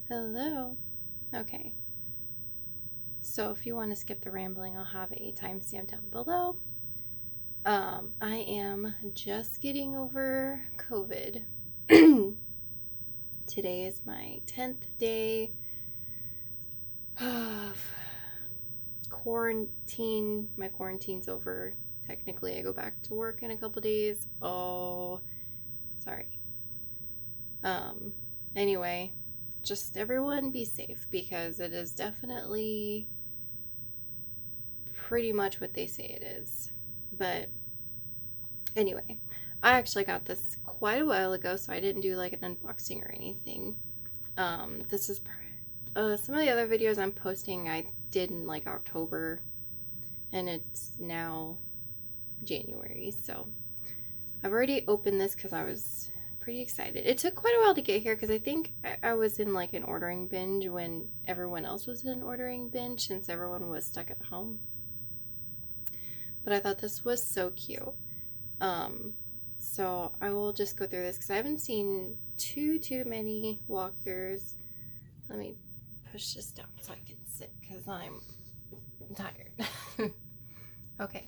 Hello. Okay. So if you want to skip the rambling, I'll have a timestamp down below. I am just getting over COVID. Today is my 10th day of quarantine. My quarantine's over. Technically, I go back to work in a couple days. Oh, sorry. Anyway, just everyone be safe because it is definitely pretty much what they say it is. But anyway, I actually got this quite a while ago, so I didn't do like an unboxing or anything. This is some of the other videos I'm posting I did in like October, and it's now January, so I've already opened this because I was pretty excited. It took quite a while to get here because I think I was in like an ordering binge when everyone else was in an ordering binge since everyone was stuck at home. But I thought this was so cute. So I will just go through this because I haven't seen too many walkthroughs. Let me push this down so I can sit because I'm tired. Okay,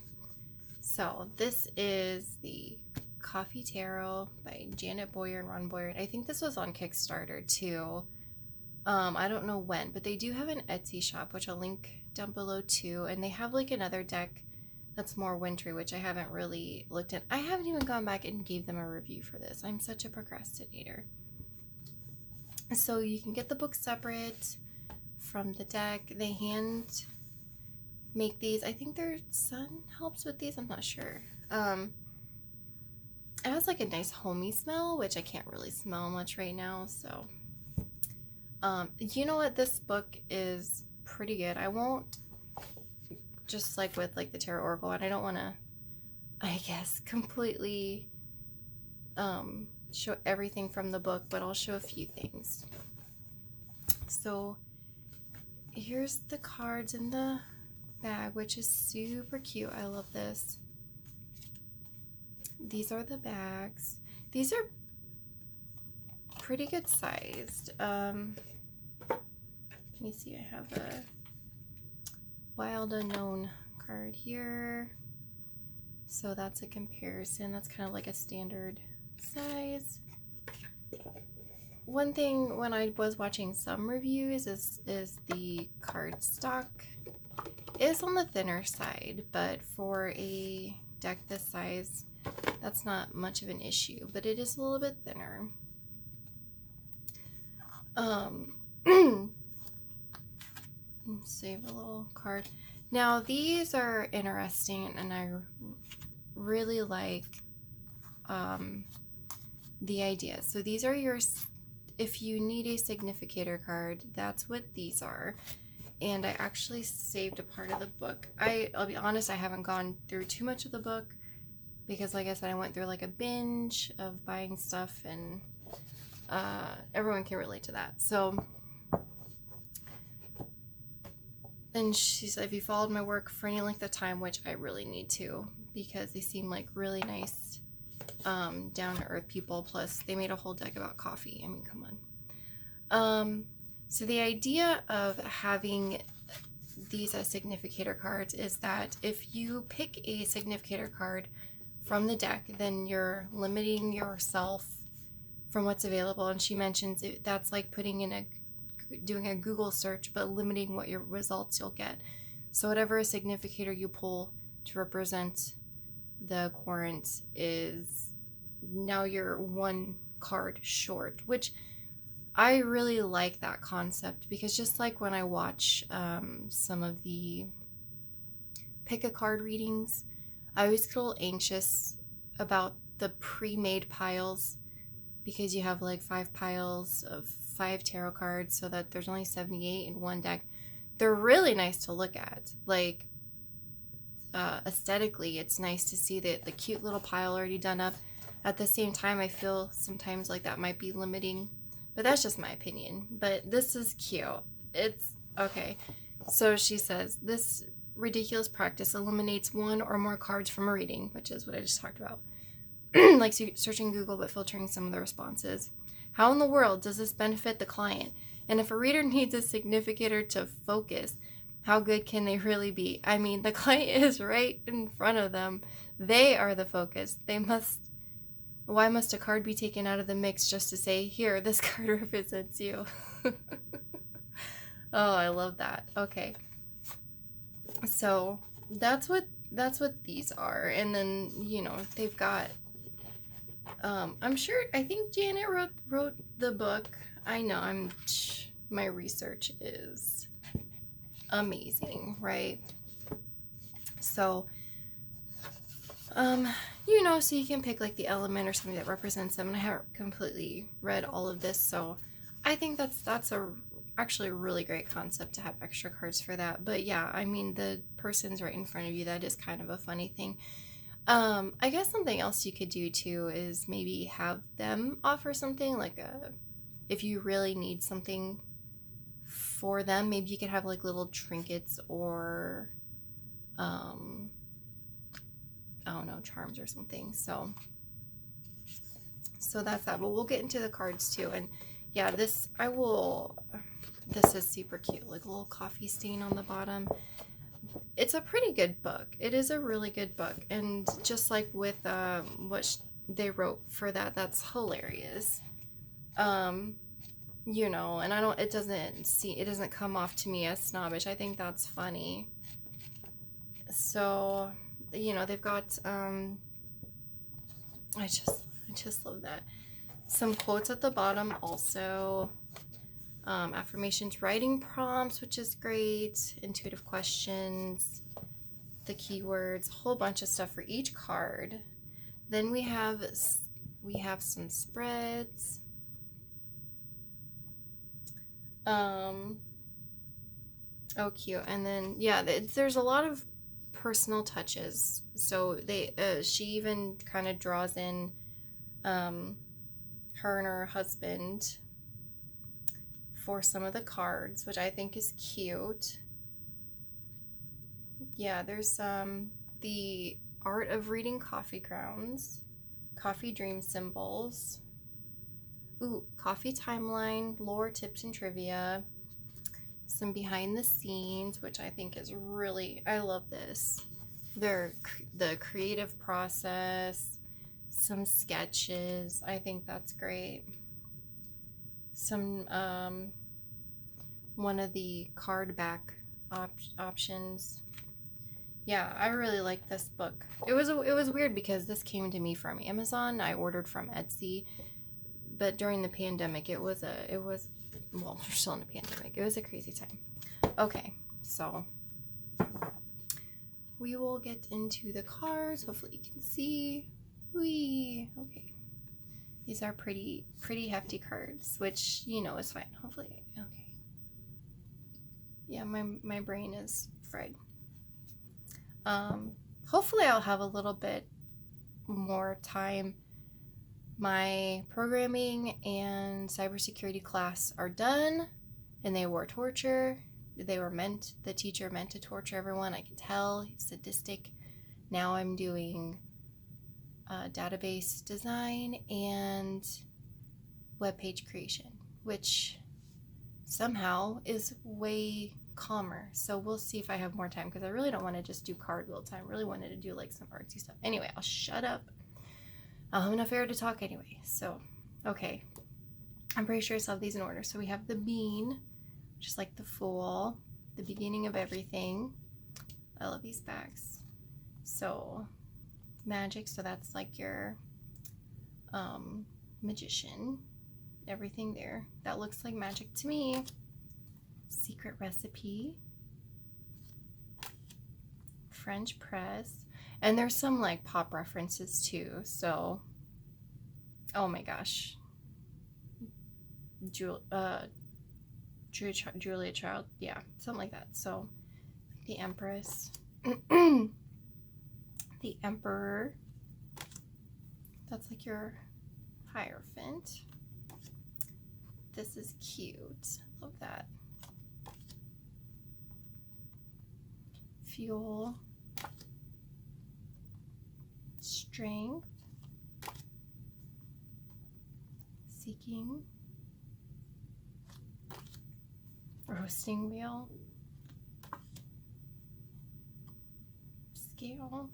so this is the Coffee Tarot by Janet Boyer and Ron Boyer. I think this was on Kickstarter too. I don't know when, but they do have an Etsy shop, which I'll link down below too. And they have like another deck that's more wintry, which I haven't really looked at. I haven't even gone back and gave them a review for this. I'm such a procrastinator. So you can get the book separate from the deck. They hand make these. I think their son helps with these. I'm not sure. It has like a nice homey smell, which I can't really smell much right now. So, you know what? This book is pretty good. I won't, just like with like the Tarot Oracle, and I don't want to, I guess, completely show everything from the book, but I'll show a few things. So here's the cards in the bag, which is super cute. I love this. These are the bags. These are pretty good sized. Let me see, I have a Wild Unknown card here. So that's a comparison. That's kind of like a standard size. One thing when I was watching some reviews is the cardstock is on the thinner side, but for a deck this size, that's not much of an issue, but it is a little bit thinner. Save a little card. Now these are interesting, and I really like the idea. So these are your, if you need a significator card, that's what these are. And I actually saved a part of the book. I'll be honest, I haven't gone through too much of the book because, like I said, I went through like a binge of buying stuff, and everyone can relate to that. So, and she said, if you followed my work for any length of time, which I really need to, because they seem like really nice, down-to-earth people. Plus, they made a whole deck about coffee. I mean, come on. So the idea of having these as significator cards is that if you pick a significator card from the deck, then you're limiting yourself from what's available. And she mentions that's like putting in doing a Google search, but limiting what your results you'll get. So whatever significator you pull to represent the querent is, now you're one card short, which I really like that concept, because just like when I watch some of the pick a card readings, I always get a little anxious about the pre-made piles, because you have like 5 piles of 5 tarot cards, so that there's only 78 in one deck. They're really nice to look at. Like aesthetically, it's nice to see the cute little pile already done up. At the same time, I feel sometimes like that might be limiting. But that's just my opinion. But this is cute. It's okay. So she says, this ridiculous practice eliminates one or more cards from a reading, which is what I just talked about. Like searching Google but filtering some of the responses. How in the world does this benefit the client? And if a reader needs a significator to focus, how good can they really be? I mean, the client is right in front of them. They are the focus. Why must a card be taken out of the mix just to say, here, this card represents you? Oh, I love that. Okay. So that's what these are. And then, they've got I think Janet wrote the book. I know my research is amazing, right? So so you can pick like the element or something that represents them, and I haven't completely read all of this, so I think that's actually a really great concept to have extra cards for that. But yeah, I mean, the person's right in front of you. That is kind of a funny thing. I guess something else you could do too is maybe have them offer something like if you really need something for them, maybe you could have like little trinkets or I don't know, charms or something. So that's that. But we'll get into the cards too. And yeah, this is super cute, like a little coffee stain on the bottom. It's a pretty good book. It is a really good book. And just like with what they wrote for that, that's hilarious. And it doesn't come off to me as snobbish. I think that's funny. So, they've got, I just love that. Some quotes at the bottom also. Affirmations, writing prompts, which is great. Intuitive questions, the keywords, a whole bunch of stuff for each card. Then we have some spreads. Oh, cute. And then, yeah, there's a lot of personal touches. So she even kind of draws in her and her husband for some of the cards, which I think is cute. Yeah, there's the art of reading coffee grounds, coffee dream symbols, coffee timeline, lore, tips, and trivia, some behind the scenes, which I think is really, I love this. The creative process, some sketches, I think that's great. Some one of the card back options. Yeah, I really like this book. It was weird because this came to me from Amazon. I ordered from Etsy, but during the pandemic, well, we're still in a pandemic. It was a crazy time. Okay, so we will get into the cards. Hopefully you can see. Whee! Okay. These are pretty hefty cards, which, is fine. Hopefully, okay. Yeah, my brain is fried. Hopefully I'll have a little bit more time. My programming and cybersecurity class are done, and they were torture. The teacher meant to torture everyone. I can tell, he's sadistic. Now I'm doing database design and web page creation, which somehow is way calmer. So we'll see if I have more time, because I really don't want to just do card all the time. I really wanted to do like some artsy stuff. Anyway, I'll shut up. I'll have enough air to talk anyway. So, okay. I'm pretty sure I still have these in order. So we have the bean, just like the Fool, the beginning of everything. I love these bags. So, magic, so that's like your magician. Everything there. That looks like magic to me. Secret recipe. French press. And there's some like pop references too. So, oh my gosh. Julia Child. Yeah, something like that. So, the Empress. The Emperor. That's like your Hierophant. This is cute. Love that. Fuel. Strength. Seeking. Roasting wheel. Scale.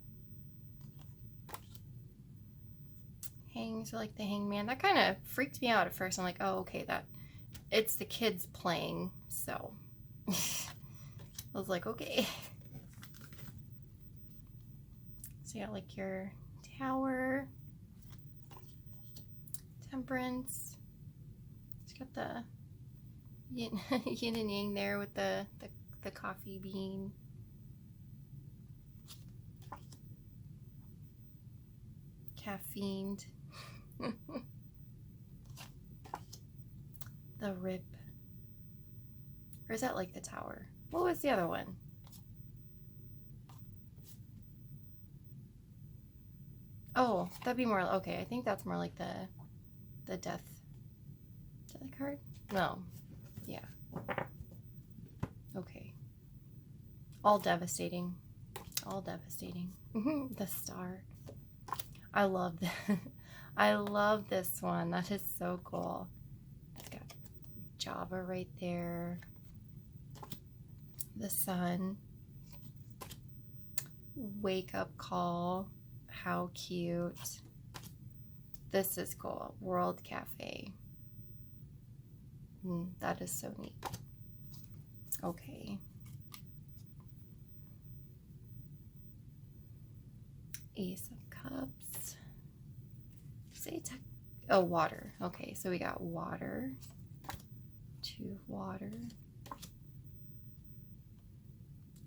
Hangs like the hangman. That kind of freaked me out at first. I'm like, oh, okay, it's the kids playing, so I was like, okay. So you got like your tower, temperance. It's got the yin, yin and yang there with the coffee bean. Caffeined. The rip. Or is that like the tower? What was the other one? Oh, that'd be more, okay, I think that's more like the death card? No. Yeah. Okay. All devastating. All devastating. The star. I love that. I love this one. That is so cool. It's got Java right there. The sun. Wake up call. How cute. This is cool. World Cafe. That is so neat. Okay. Ace of Cups. Say oh, water. Okay, so we got water. 2 of water.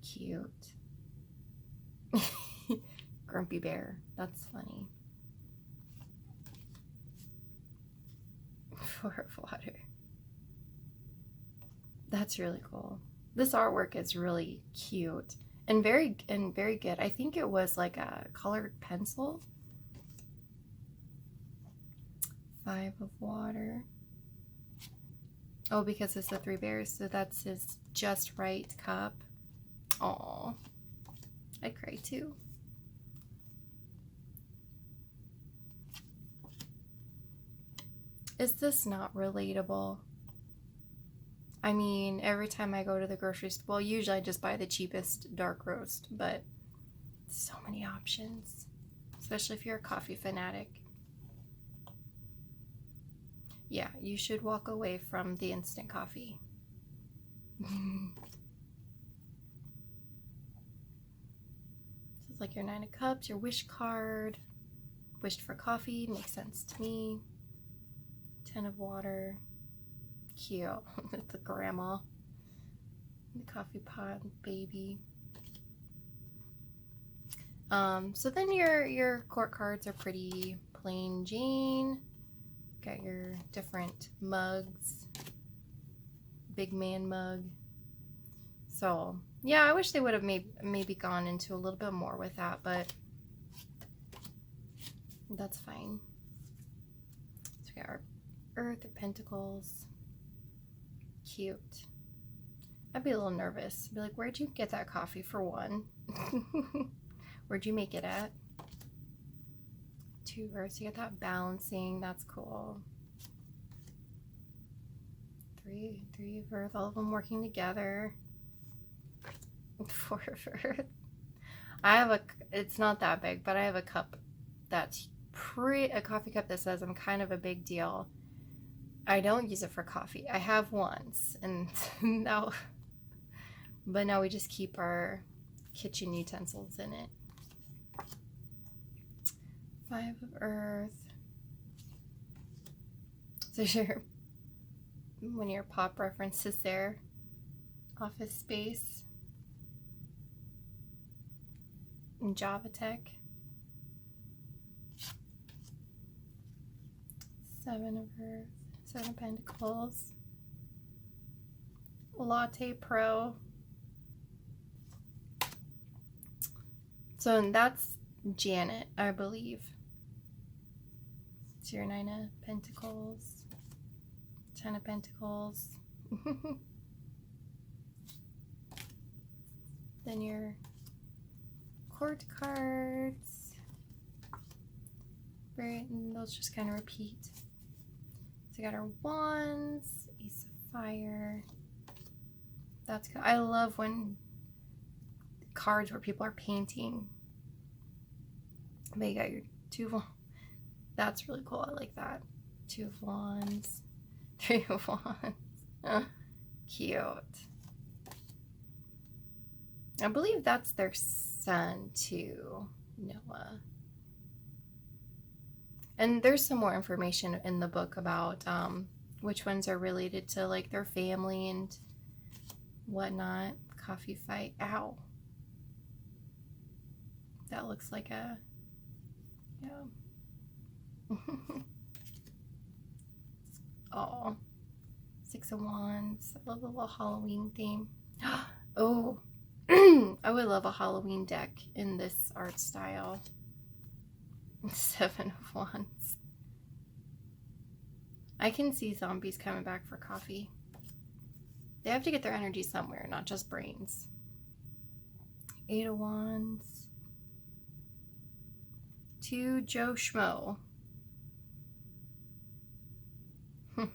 Cute. Grumpy bear. That's funny. 4 of water. That's really cool. This artwork is really cute and very good. I think it was like a colored pencil. 5 of water. Oh, because it's the 3 bears, so that's his just right cup. Aw, I'd cry too. Is this not relatable? I mean, every time I go to the grocery store, well, usually I just buy the cheapest dark roast, but so many options, especially if you're a coffee fanatic. Yeah, you should walk away from the instant coffee. This is like your 9 of Cups, your wish card. Wished for coffee, makes sense to me. 10 of water. Cute. The grandma. The coffee pot, baby. So then your court cards are pretty plain Jane. Got your different mugs. Big man mug. So yeah, I wish they would have maybe gone into a little bit more with that, but that's fine. So we got our Earth of Pentacles. Cute. I'd be a little nervous. Be like, where'd you get that coffee for one? Where'd you make it at? 2 Earths. You get that balancing. That's cool. 3 of Earth. All of them working together. 4 of Earth. I have it's not that big, but I have a cup that's a coffee cup that says I'm kind of a big deal. I don't use it for coffee. I have once, and now we just keep our kitchen utensils in it. 5 of Earth. So one of your pop references there. Office Space. And Java Tech. 7 of Earth. 7 of Pentacles. Latte Pro. So that's Janet, I believe. It's your 9 of Pentacles. 10 of Pentacles. Then your court cards. And those just kind of repeat. So we got our wands, Ace of Fire. That's good. I love when cards where people are painting. But you got your 2 of wands. That's really cool. I like that. 2 of wands, 3 of wands. Cute. I believe that's their son too, Noah. And there's some more information in the book about which ones are related to like their family and whatnot. Coffee fight. Ow. That looks like a, yeah. Oh, 6 of wands. I love the little Halloween theme. Oh, I would love a Halloween deck in this art style. 7 of wands. I can see zombies coming back for coffee. They have to get their energy somewhere, not just brains. 8 of wands. 2 Joe Schmo. 9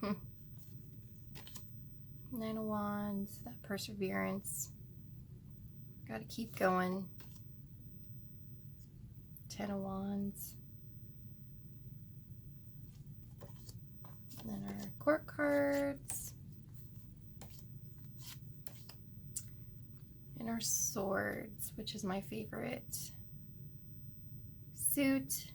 of wands. That perseverance. Gotta keep going. 10 of wands. And then our court cards. And our swords, which is my favorite. Suit.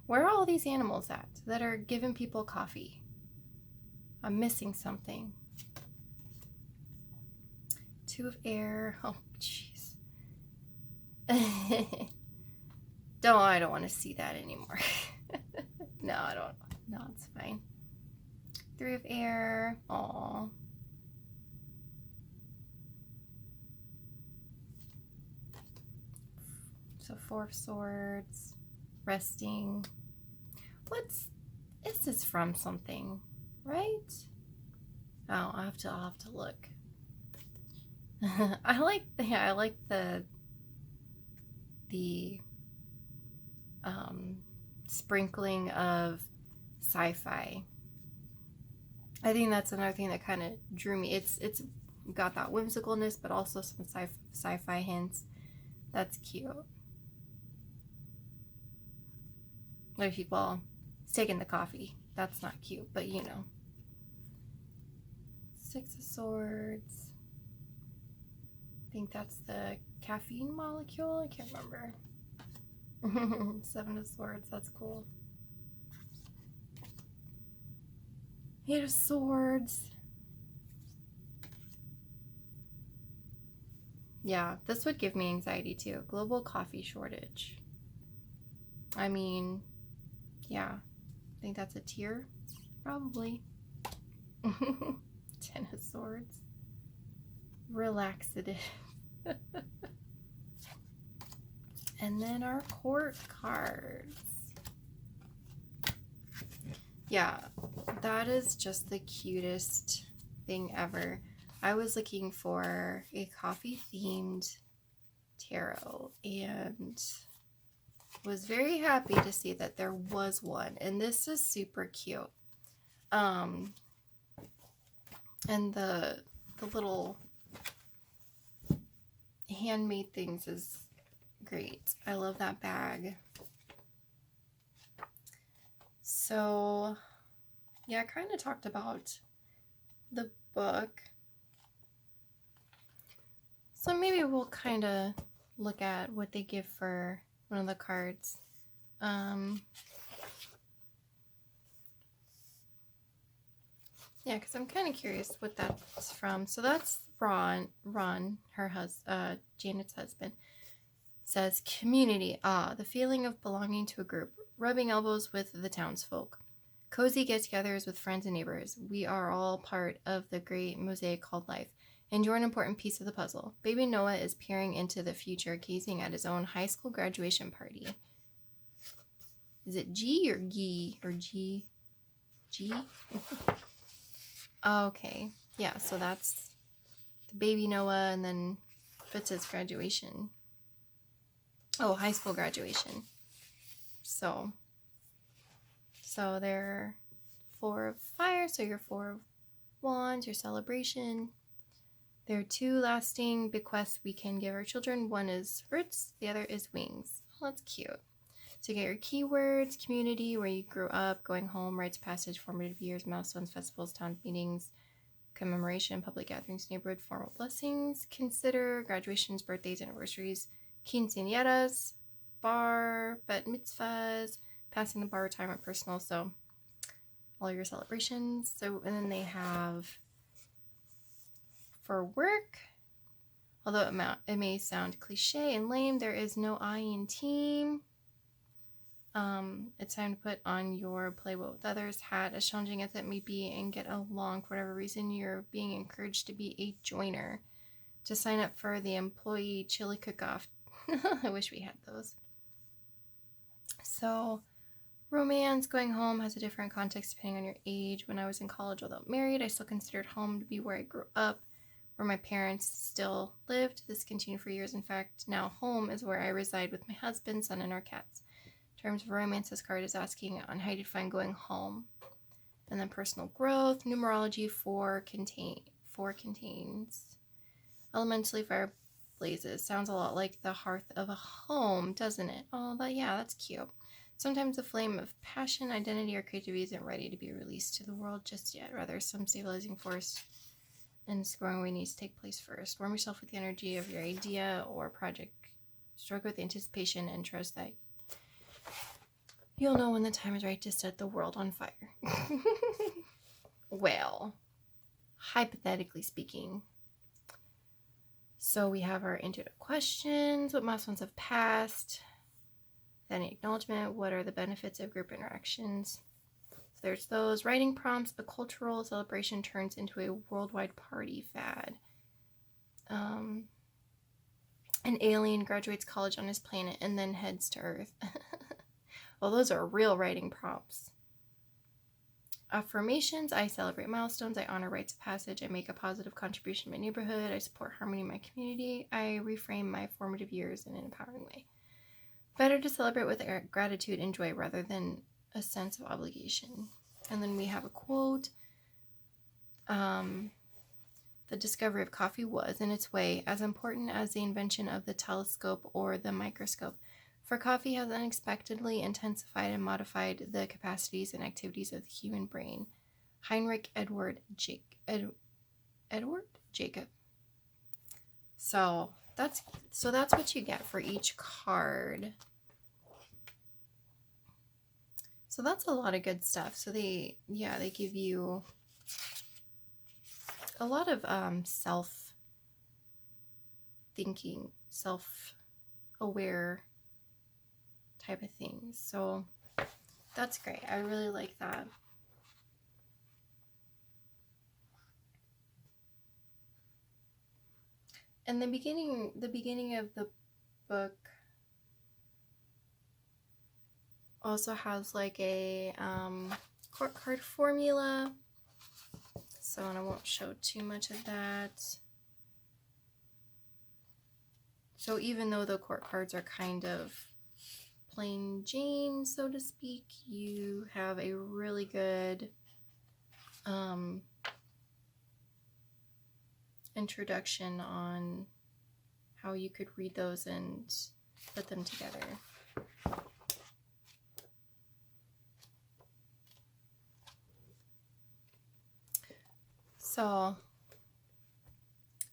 Where are all these animals at that are giving people coffee? I'm missing something. 2 of air. Oh, jeez. I don't want to see that anymore. No, I don't. No, it's fine. 3 of air. Aw. So 4 of swords. Resting. Is this from something, right? Oh, I'll have to look. I like the sprinkling of sci-fi. I think that's another thing that kind of drew me. It's got that whimsicalness, but also some sci-fi hints. That's cute. Like people taking the coffee. That's not cute, but you know. 6 of swords. I think that's the caffeine molecule. I can't remember. 7 of swords. That's cool. 8 of swords. Yeah, this would give me anxiety too. Global coffee shortage. I mean, yeah. I think that's a tier. Probably. 10 of swords. Relaxative. And then our court cards. Yeah, that is just the cutest thing ever. I was looking for a coffee themed tarot and was very happy to see that there was one, and this is super cute. And the little handmade things is great. I love that bag. So yeah, I kind of talked about the book. So maybe we'll kind of look at what they give for one of the cards. Yeah, because I'm kind of curious what that's from. So that's Ron, Janet's husband, says, community, the feeling of belonging to a group, rubbing elbows with the townsfolk, cozy get-togethers with friends and neighbors. We are all part of the great mosaic called life, and you're an important piece of the puzzle. Baby Noah is peering into the future, gazing at his own high school graduation party. Is it G or G or G? G? Okay. Yeah, so that's the baby Noah, and then Fitz's graduation. Oh, high school graduation. So So they're 4 of fire, so your 4 of wands, your celebration. There are 2 lasting bequests we can give our children. One is roots, the other is wings. Oh, that's cute. So you get your keywords, community, where you grew up, going home, rites of passage, formative years, milestones, festivals, town meetings, commemoration, public gatherings, neighborhood, formal blessings. Consider graduations, birthdays, anniversaries, quinceañeras, bar, bat mitzvahs, passing the bar, retirement, personal. So all your celebrations. So, and then they have for work, although it may sound cliche and lame, there is no I in team. It's time to put on your play well with others hat, as challenging as it may be, and get along. For whatever reason, you're being encouraged to be a joiner, to sign up for the employee chili cook-off. I wish we had those. So romance, going home, has a different context depending on your age. When I was in college, although married, I still considered home to be where I grew up, where my parents still lived. This continued for years. In fact, now home is where I reside with my husband, son, and our cats. In terms of romance, this card is asking on how you define going home. And then personal growth, numerology 4 contains elementally fire blazes. Sounds a lot like the hearth of a home, doesn't it? Oh, that's cute. Sometimes the flame of passion, identity, or creativity isn't ready to be released to the world just yet. Rather, some stabilizing force and scoring away needs to take place first. Warm yourself with the energy of your idea or project. Stroke with anticipation and trust that you'll know when the time is right to set the world on fire. Well, hypothetically speaking. So we have our intuitive questions. What milestones have passed? Then acknowledgement. What are the benefits of group interactions? So there's those. Writing prompts. A cultural celebration turns into a worldwide party fad. An alien graduates college on his planet and then heads to Earth. Well, those are real writing prompts. Affirmations. I celebrate milestones. I honor rites of passage. I make a positive contribution in my neighborhood. I support harmony in my community. I reframe my formative years in an empowering way. Better to celebrate with gratitude and joy rather than a sense of obligation. And then we have a quote. The discovery of coffee was, in its way, as important as the invention of the telescope or the microscope. For coffee has unexpectedly intensified and modified the capacities and activities of the human brain. Heinrich Edward Jacob. So that's what you get for each card. So that's a lot of good stuff. So they give you a lot of self-thinking, self-aware type of things. So that's great. I really like that. And the beginning of the book also has like a court card formula. So, and I won't show too much of that. So even though the court cards are kind of plain Jane, so to speak, you have a really good introduction on how you could read those and put them together. So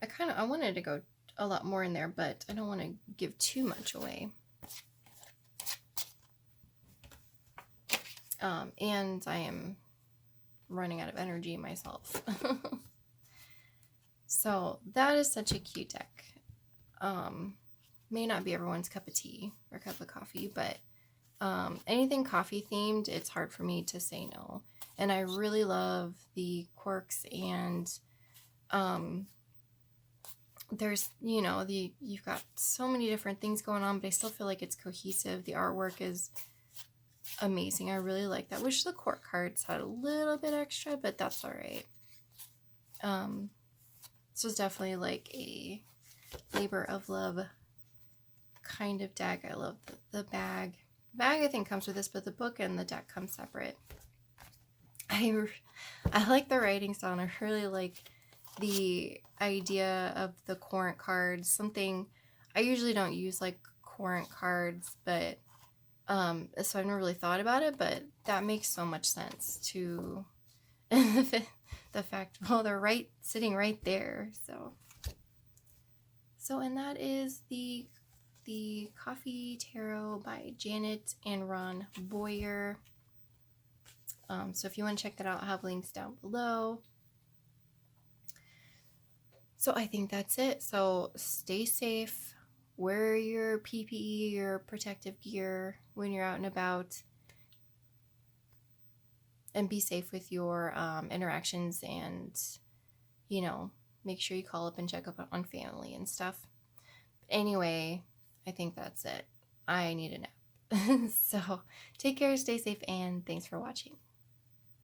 I wanted to go a lot more in there, but I don't want to give too much away. And I am running out of energy myself. So that is such a cute deck. May not be everyone's cup of tea or cup of coffee, but anything coffee themed, it's hard for me to say no. And I really love the quirks, and there's, you've got so many different things going on, but I still feel like it's cohesive. The artwork is amazing. I really like that. Wish the court cards had a little bit extra, but that's all right. This was definitely like a labor of love kind of deck. I love the bag, bag I think comes with this, but the book and the deck come separate. I like the writing style, and I really like the idea of the Courant cards. Something I usually don't use like Courant cards, but so I've never really thought about it, but that makes so much sense to the fact, well, they're right sitting right there. So and that is the Coffee Tarot by Janet and Ron Boyer. So if you want to check that out, I'll have links down below. So I think that's it. So stay safe, wear your PPE, your protective gear when you're out and about, and be safe with your interactions, and, you know, make sure you call up and check up on family and stuff. Anyway, I think that's it. I need a nap. So take care, stay safe, and thanks for watching.